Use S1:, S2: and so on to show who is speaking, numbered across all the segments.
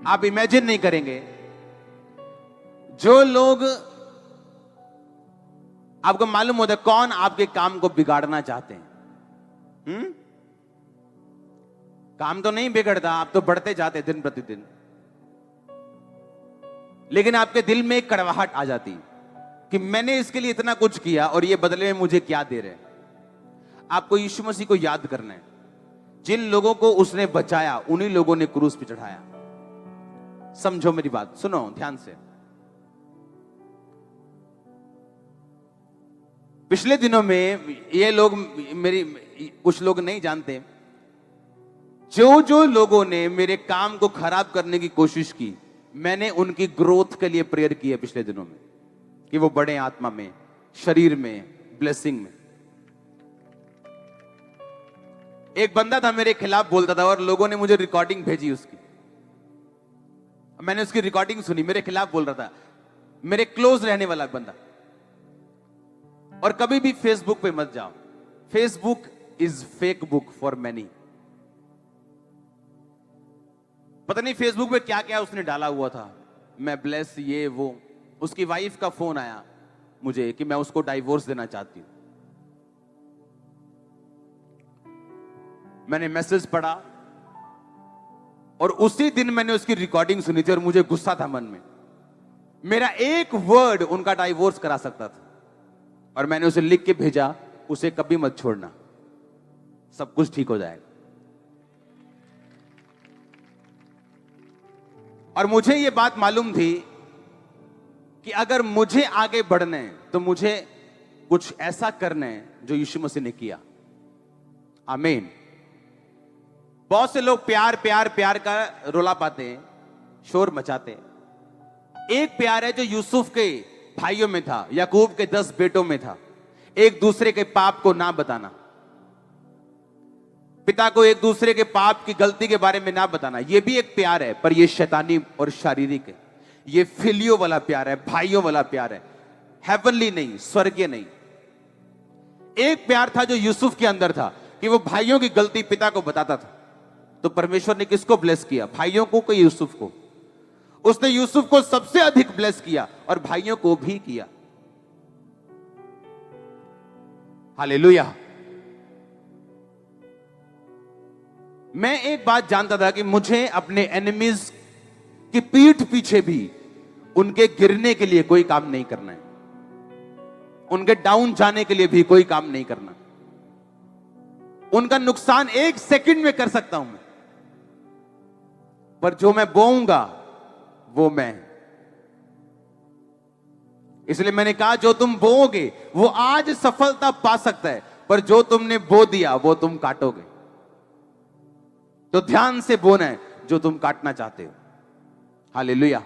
S1: आप इमेजिन नहीं करेंगे, जो लोग, आपको मालूम होता है कौन आपके काम को बिगाड़ना चाहते हैं। काम तो नहीं बिगड़ता, आप तो बढ़ते जाते दिन प्रतिदिन, लेकिन आपके दिल में एक कड़वाहट आ जाती कि मैंने इसके लिए इतना कुछ किया और ये बदले में मुझे क्या दे रहे हैं। आपको यीशु मसीह को याद करना है, जिन लोगों को उसने बचाया उन्हीं लोगों ने क्रूस पे चढ़ाया। समझो मेरी बात, सुनो ध्यान से। पिछले दिनों में ये लोग, मेरी कुछ लोग नहीं जानते, जो जो लोगों ने मेरे काम को खराब करने की कोशिश की, मैंने उनकी ग्रोथ के लिए प्रेयर की है पिछले दिनों में, कि वो बढ़े आत्मा में, शरीर में, ब्लेसिंग में। एक बंदा था मेरे खिलाफ बोलता था और लोगों ने मुझे रिकॉर्डिंग भेजी उसकी, मैंने उसकी रिकॉर्डिंग सुनी, मेरे खिलाफ बोल रहा था, मेरे क्लोज रहने वाला बंदा। और कभी भी फेसबुक पे मत जाओ, Facebook is fake book for many. पता नहीं फेसबुक पे क्या क्या उसने डाला हुआ था, मैं ब्लेस ये वो। उसकी वाइफ का फोन आया मुझे कि मैं उसको डाइवोर्स देना चाहती हूं। मैंने मैसेज पढ़ा और उसी दिन मैंने उसकी रिकॉर्डिंग सुनी थी और मुझे गुस्सा था मन में। मेरा एक वर्ड उनका डाइवोर्स करा सकता था और मैंने उसे लिख के भेजा, उसे कभी मत छोड़ना, सब कुछ ठीक हो जाएगा। और मुझे यह बात मालूम थी कि अगर मुझे आगे बढ़ना है तो मुझे कुछ ऐसा करना है जो यीशु मसीह ने किया। आमीन। बहुत से लोग प्यार प्यार प्यार का रोला पाते हैं, शोर मचाते हैं। एक प्यार है जो यूसुफ के भाइयों में था, याकूब के 10 बेटों में था, एक दूसरे के पाप को ना बताना, पिता को एक दूसरे के पाप की गलती के बारे में ना बताना। यह भी एक प्यार है, पर यह शैतानी और शारीरिक है। यह फिलियो वाला प्यार है, भाइयों वाला प्यार है, हेवनली नहीं, स्वर्गीय नहीं। एक प्यार था जो यूसुफ के अंदर था कि वो भाइयों की गलती पिता को बताता था। तो परमेश्वर ने किसको ब्लेस किया, भाइयों को कि यूसुफ को? उसने यूसुफ को सबसे अधिक ब्लेस किया और भाइयों को भी किया। हालेलुया। मैं एक बात जानता था कि मुझे अपने एनिमीज की पीठ पीछे भी उनके गिरने के लिए कोई काम नहीं करना है, उनके डाउन जाने के लिए भी कोई काम नहीं करना। उनका नुकसान 1 सेकंड में कर सकता हूं मैं, पर जो मैं बोऊंगा वो मैं। इसलिए मैंने कहा, जो तुम बोओगे वो आज सफलता पा सकता है, पर जो तुमने बो दिया वो तुम काटोगे। तो ध्यान से बोना है जो तुम काटना चाहते हो। हालेलुया।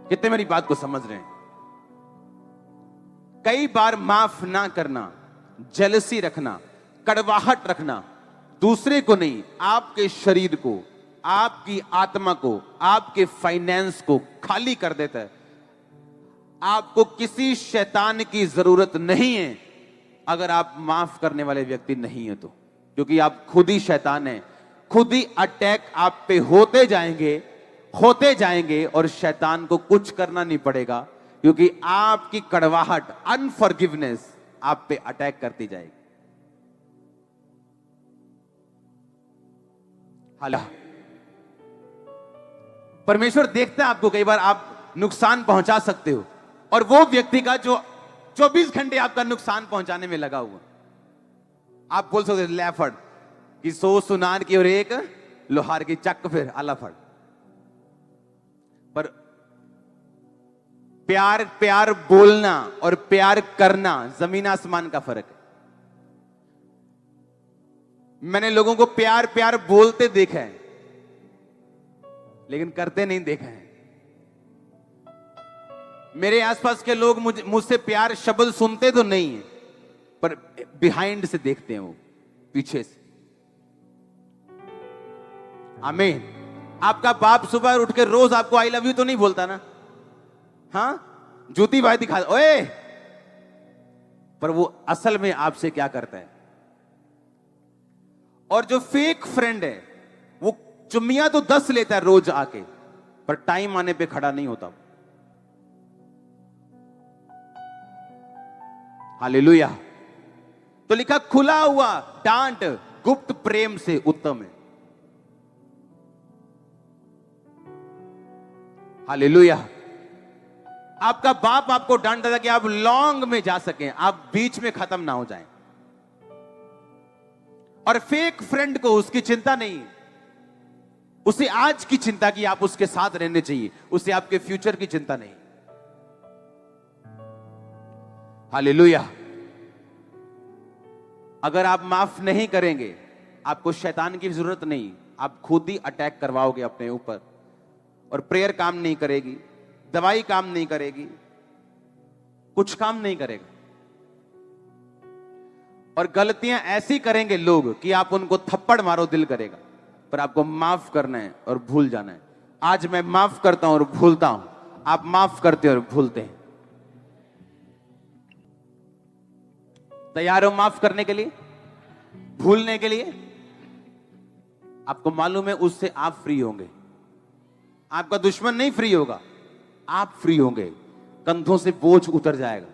S1: कितने मेरी बात को समझ रहे हैं? कई बार माफ ना करना, जेलसी रखना, कड़वाहट रखना, दूसरे को नहीं, आपके शरीर को, आपकी आत्मा को, आपके फाइनेंस को खाली कर देता है। आपको किसी शैतान की जरूरत नहीं है अगर आप माफ करने वाले व्यक्ति नहीं है तो, क्योंकि आप खुद ही शैतान हैं। खुद ही अटैक आप पे होते जाएंगे और शैतान को कुछ करना नहीं पड़ेगा, क्योंकि आपकी कड़वाहट, अनफॉरगिवनेस आप पे अटैक करती जाएगी। हाल परमेश्वर देखता है आपको, कई बार आप नुकसान पहुंचा सकते हो और वो व्यक्ति का जो 24 घंटे आपका नुकसान पहुंचाने में लगा हुआ, आप बोल सकते लेफड़ कि 100 सुनार की और एक लोहार की चक फिर आला फड़। पर प्यार प्यार बोलना और प्यार करना जमीन आसमान का फर्क है। मैंने लोगों को प्यार प्यार बोलते देखा है, लेकिन करते नहीं देखा है। मेरे आसपास के लोग मुझसे प्यार शब्द सुनते तो नहीं है, पर बिहाइंड से देखते हैं, वो पीछे से। आमीन। आपका बाप सुबह उठ के रोज आपको आई लव यू तो नहीं बोलता ना? हाँ, जूती भाई दिखा ओए, पर वो असल में आपसे क्या करता है? और जो फेक फ्रेंड है वो चुम्मियां तो 10 लेता है रोज आके, पर टाइम आने पे खड़ा नहीं होता। हालेलुया। तो लिखा खुला हुआ डांट गुप्त प्रेम से उत्तम है। हालेलुया। आपका बाप आपको डांटता था कि आप लॉन्ग में जा सकें, आप बीच में खत्म ना हो जाएं। और फेक फ्रेंड को उसकी चिंता नहीं, उसे आज की चिंता की आप उसके साथ रहने चाहिए, उसे आपके फ्यूचर की चिंता नहीं। हालेलुया। अगर आप माफ नहीं करेंगे, आपको शैतान की जरूरत नहीं, आप खुद ही अटैक करवाओगे अपने ऊपर। और प्रेयर काम नहीं करेगी, दवाई काम नहीं करेगी, कुछ काम नहीं करेगा। और गलतियां ऐसी करेंगे लोग कि आप उनको थप्पड़ मारो दिल करेगा, पर आपको माफ करना है और भूल जाना है। आज मैं माफ करता हूं और भूलता हूं, आप माफ करते और भूलते हैं। तैयार हो माफ करने के लिए, भूलने के लिए? आपको मालूम है उससे आप फ्री होंगे, आपका दुश्मन नहीं फ्री होगा, आप फ्री होंगे। कंधों से बोझ उतर जाएगा,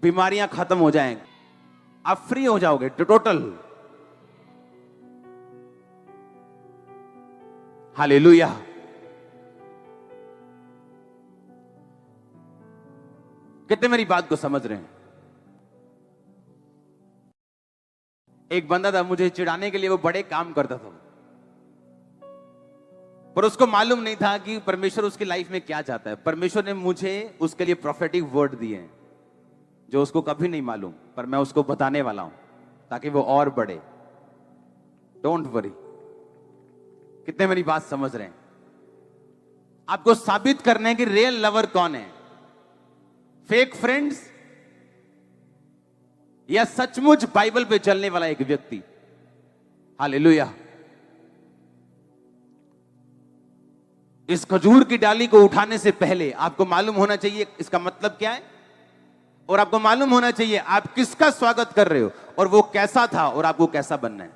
S1: बीमारियां खत्म हो जाएंगी, आप फ्री हो जाओगे टोटल। हालेलुया। कितने मेरी बात को समझ रहे हैं? एक बंदा था, मुझे चिढ़ाने के लिए वो बड़े काम करता था, पर उसको मालूम नहीं था कि परमेश्वर उसकी लाइफ में क्या चाहता है। परमेश्वर ने मुझे उसके लिए प्रोफेटिक वर्ड दिए हैं जो उसको कभी नहीं मालूम, पर मैं उसको बताने वाला हूं ताकि वो और बढ़े। Don't worry. कितने मेरी बात समझ रहे हैं? आपको साबित करने की रियल लवर कौन है, फेक फ्रेंड्स या सचमुच बाइबल पे चलने वाला एक व्यक्ति? हालेलुया। इस खजूर की डाली को उठाने से पहले आपको मालूम होना चाहिए इसका मतलब क्या है, और आपको मालूम होना चाहिए आप किसका स्वागत कर रहे हो और वो कैसा था और आपको कैसा बनना है।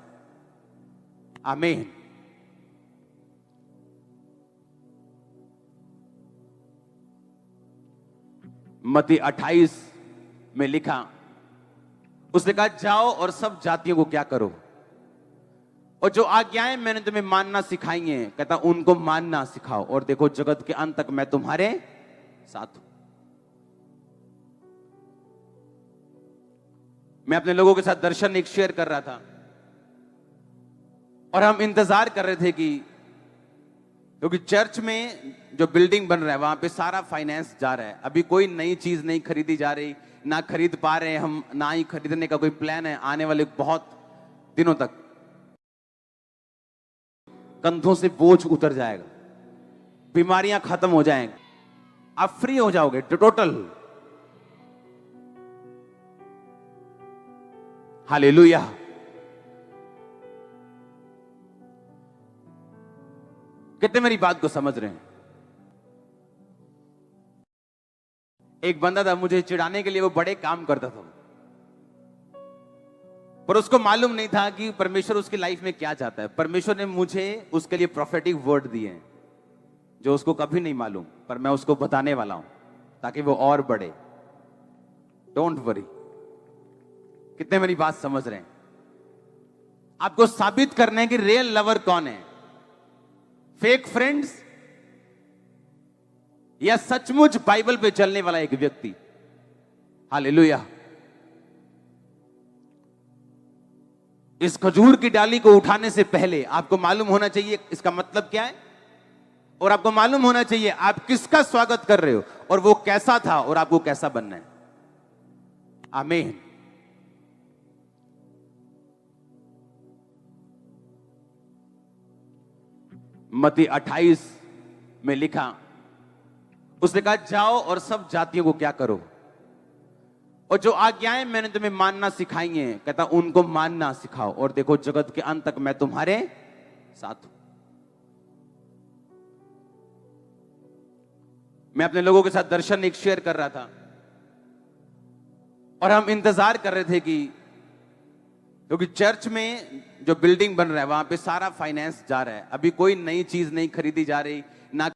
S1: आमीन। मत्ती 28 में लिखा, उसने कहा जाओ और सब जातियों को क्या करो, और जो आज्ञाएं मैंने तुम्हें मानना सिखाई हैं, कहता उनको मानना सिखाओ, और देखो जगत के अंत तक मैं तुम्हारे साथ हूं। मैं अपने लोगों के साथ दर्शन एक शेयर कर रहा था, और हम इंतजार कर रहे थे क्योंकि चर्च में जो बिल्डिंग बन रहा है वहां पे सारा फाइनेंस जा रहा है। अभी कोई नई चीज नहीं खरीदी जा रही, ना खरीद पा रहे हैं हम, ना ही खरीदने का कोई प्लान है आने वाले बहुत दिनों तक। कंधों से बोझ उतर जाएगा, बीमारियां खत्म हो जाएंगी, आप फ्री हो जाओगे टोटल। हालेलुया। कितने मेरी बात को समझ रहे हैं? एक बंदा था, मुझे चिढ़ाने के लिए वो बड़े काम करता था, पर उसको मालूम नहीं था कि परमेश्वर उसकी लाइफ में क्या चाहता है। परमेश्वर ने मुझे उसके लिए प्रोफेटिक वर्ड दिए हैं जो उसको कभी नहीं मालूम, पर मैं उसको बताने वाला हूं ताकि वो और बढ़े। Don't worry. कितने मेरी बात समझ रहे हैं? आपको साबित करने की रियल लवर कौन है, फेक फ्रेंड्स या सचमुच बाइबल पे चलने वाला एक व्यक्ति? हालेलुया। इस खजूर की डाली को उठाने से पहले आपको मालूम होना चाहिए इसका मतलब क्या है, और आपको मालूम होना चाहिए आप किसका स्वागत कर रहे हो और वो कैसा था और आपको कैसा बनना है। आमीन। मत्ती 28 में लिखा, उसने कहा जाओ और सब जातियों को क्या करो, और जो आज्ञाएं मैंने तुम्हें मानना सिखाई हैं, कहता उनको मानना सिखाओ, और देखो जगत के अंत तक मैं तुम्हारे साथ हूं। मैं अपने लोगों के साथ दर्शन एक शेयर कर रहा था, और हम इंतजार कर रहे थे क्योंकि चर्च में जो बिल्डिंग बन रहा है वहां पे सारा फाइनेंस जा रहा है, अभी कोई नई चीज नहीं खरीदी जा रही, ना